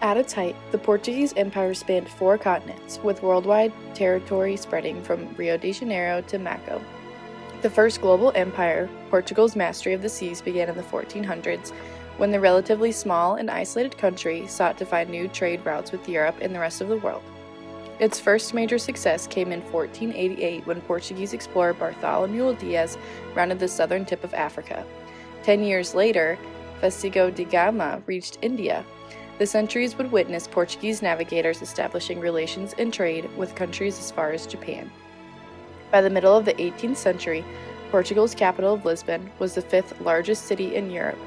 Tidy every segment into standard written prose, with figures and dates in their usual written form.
At its height, the Portuguese Empire spanned 4 continents, with worldwide territory spreading from Rio de Janeiro to Macau. The first global empire, Portugal's mastery of the seas, began in the 1400s, when the relatively small and isolated country sought to find new trade routes with Europe and the rest of the world. Its first major success came in 1488 when Portuguese explorer Bartholomew Dias rounded the southern tip of Africa. 10 years later, Vasco da Gama reached India. The centuries would witness Portuguese navigators establishing relations and trade with countries as far as Japan. By the middle of the 18th century, Portugal's capital of Lisbon was the 5th largest city in Europe,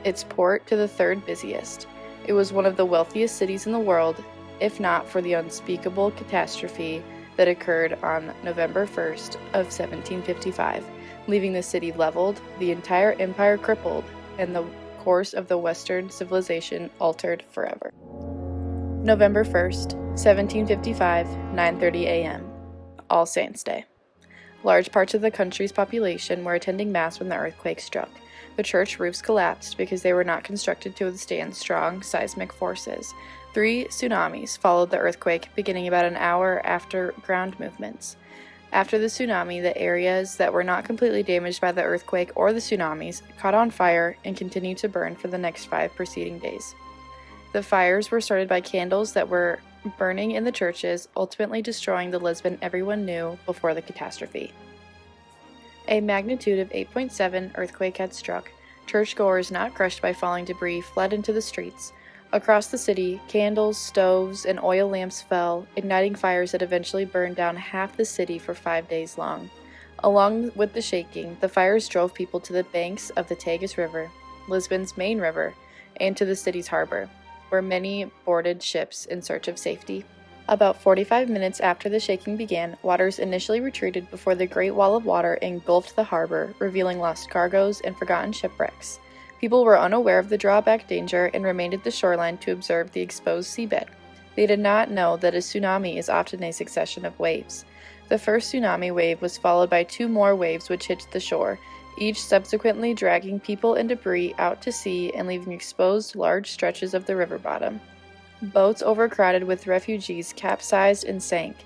its port to the 3rd busiest. It was one of the wealthiest cities in the world, if not for the unspeakable catastrophe that occurred on November 1st of 1755, leaving the city leveled, the entire empire crippled, and the course of the Western civilization altered forever. November 1st, 1755, 9:30 a.m. All Saints' Day. Large parts of the country's population were attending Mass when the earthquake struck. The church roofs collapsed because they were not constructed to withstand strong seismic forces. 3 tsunamis followed the earthquake, beginning about an hour after ground movements. After the tsunami, the areas that were not completely damaged by the earthquake or the tsunamis caught on fire and continued to burn for the next 5 preceding days. The fires were started by candles that were burning in the churches, ultimately destroying the Lisbon everyone knew before the catastrophe. A magnitude of 8.7 earthquake had struck. Churchgoers not crushed by falling debris fled into the streets. Across the city, candles, stoves, and oil lamps fell, igniting fires that eventually burned down half the city for 5 days long. Along with the shaking, the fires drove people to the banks of the Tagus River, Lisbon's main river, and to the city's harbor, where many boarded ships in search of safety. About 45 minutes after the shaking began, waters initially retreated before the Great Wall of Water engulfed the harbor, revealing lost cargoes and forgotten shipwrecks. People were unaware of the drawback danger and remained at the shoreline to observe the exposed seabed. They did not know that a tsunami is often a succession of waves. The first tsunami wave was followed by 2 more waves which hit the shore, each subsequently dragging people and debris out to sea and leaving exposed large stretches of the river bottom. Boats overcrowded with refugees capsized and sank.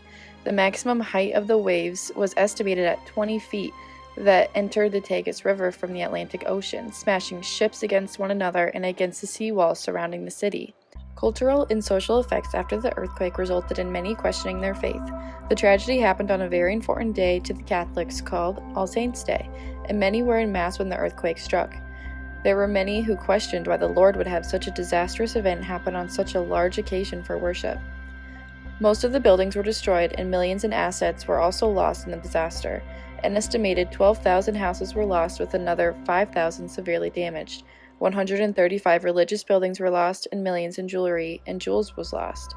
The maximum height of the waves was estimated at 20 feet that entered the Tagus River from the Atlantic Ocean, smashing ships against one another and against the seawall surrounding the city. Cultural and social effects after the earthquake resulted in many questioning their faith. The tragedy happened on a very important day to the Catholics called All Saints' Day, and many were in Mass when the earthquake struck. There were many who questioned why the Lord would have such a disastrous event happen on such a large occasion for worship. Most of the buildings were destroyed, and millions in assets were also lost in the disaster. An estimated 12,000 houses were lost, with another 5,000 severely damaged. 135 religious buildings were lost, and millions in jewelry and jewels was lost.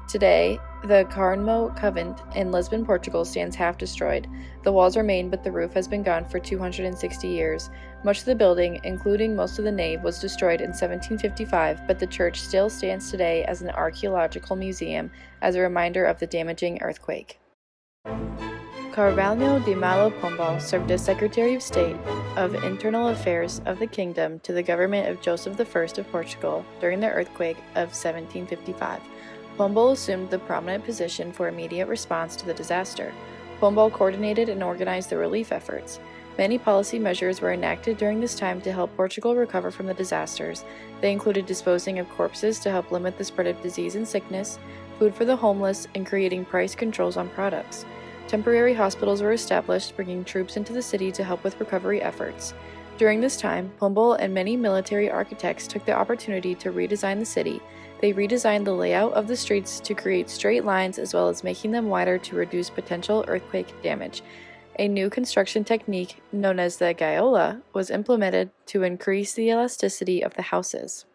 Today, the Carmo Convent in Lisbon, Portugal stands half destroyed. The walls remain, but the roof has been gone for 260 years. Much of the building, including most of the nave, was destroyed in 1755, but the church still stands today as an archaeological museum as a reminder of the damaging earthquake. Carvalho de Melo Pombal served as Secretary of State of Internal Affairs of the Kingdom to the government of Joseph I of Portugal during the earthquake of 1755. Pombal assumed the prominent position for immediate response to the disaster. Pombal coordinated and organized the relief efforts. Many policy measures were enacted during this time to help Portugal recover from the disasters. They included disposing of corpses to help limit the spread of disease and sickness, food for the homeless, and creating price controls on products. Temporary hospitals were established, bringing troops into the city to help with recovery efforts. During this time, Pombal and many military architects took the opportunity to redesign the city. They redesigned the layout of the streets to create straight lines as well as making them wider to reduce potential earthquake damage. A new construction technique known as the gaiola was implemented to increase the elasticity of the houses.